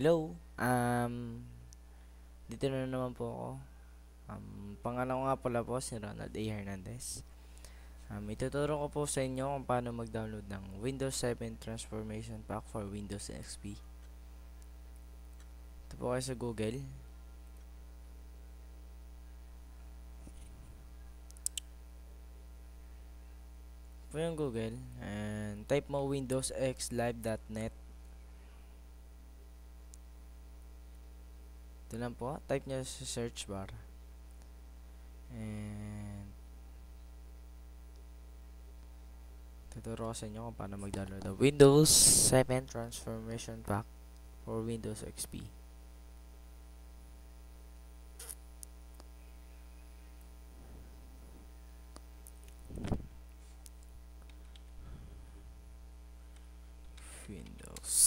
Hello, dito na naman po ako. Pangalan ko nga pala po si Ronald A. Hernandez. Ituturo ko po sa inyo kung paano mag-download ng Windows 7 Transformation Pack for Windows XP. Ito po kayo sa Google. Po yung Google. And type mo windowsxlive.net. Ito lang po. Type nyo sa search bar. And tuturo ko sa inyo kung paano mag-download ng Windows 7 Transformation Pack for Windows XP. Windows.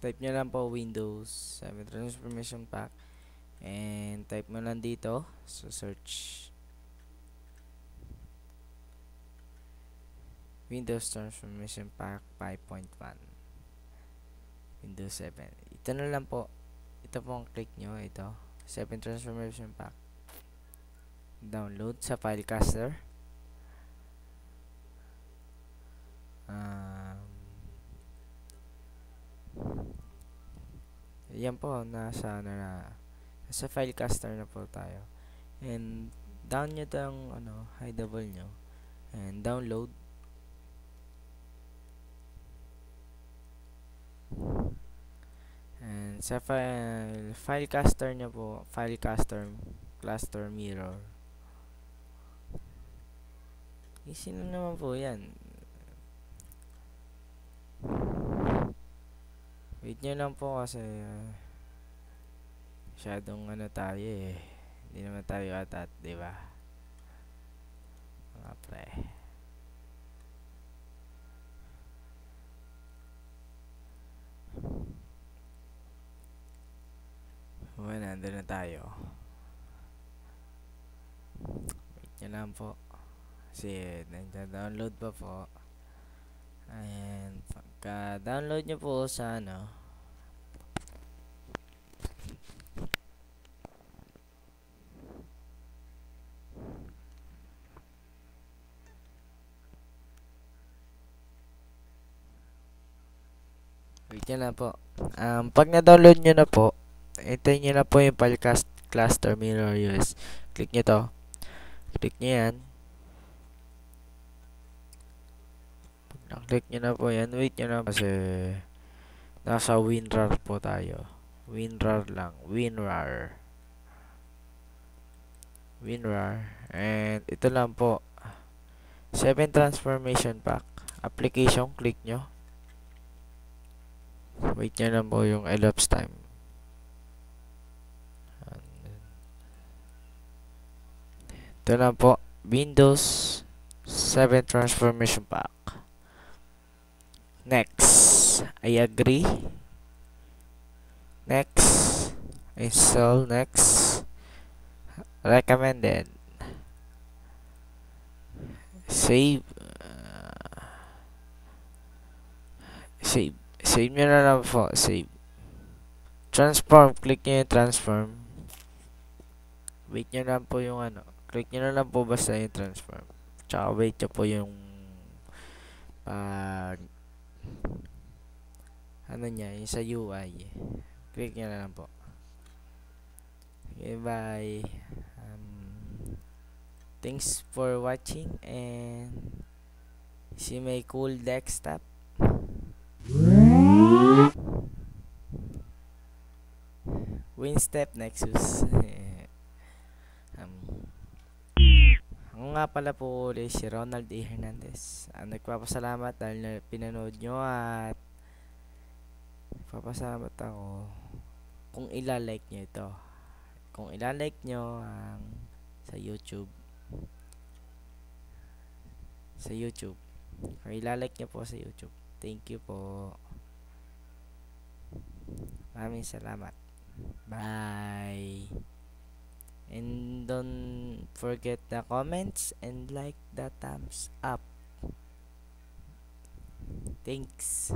Type nyo lang po Windows 7 Transformation Pack and type mo lang dito sa search Windows Transformation Pack 5.1 Windows 7. Ito na lang po. Ito po ang click nyo. Ito 7 Transformation Pack. Download sa Filecaster. Yan po, nasa Filecaster na po tayo. And down nyo itong hideable nyo and download. And sa Filecaster nyo po, Filecaster Cluster Mirror. Easy na naman po yan. Wait nyo lang po kasi masyadong tayo eh. Hindi naman tayo atat, diba? Mga pre. Nandun na tayo. Wait nyo lang po. Kasi download pa po. And pagka-download nyo po sa wait nyo lang po. Pag na-download nyo na po, hintayin nyo na po yung Filecast Cluster Mirror US. Click nyo to. Click nyo yan. Pag na-click nyo na po yan, wait nyo na kasi nasa WinRAR po tayo. WinRAR lang. WinRAR. And ito lang po. 7 Transformation Pack. Application, click nyo. Wait nyo lang po yung elapsed time. Ito lang po. Windows 7 Transformation Pack. Next. I agree. Next. Install. Next. Recommended. Save. Save nyo na lang po. Save. Transform. Click nyo yung transform. Wait nyo lang po yung click nyo na lang po basta yung transform. Tsaka wait nyo po yung yung sa UI. Click nyo na lang po. Okay, bye. Thanks for watching and see my cool desktop. Winstep Nexus. Ako nga pala po ulit si Ronald A. Hernandez. Nagpapasalamat dahil pinanood nyo at nagpapasalamat ako kung ilalike nyo ito. Kung ilalike nyo sa YouTube. Kung ilalike nyo po sa YouTube. Thank you po. Maraming salamat. Bye. And don't forget the comments and like the thumbs up. Thanks.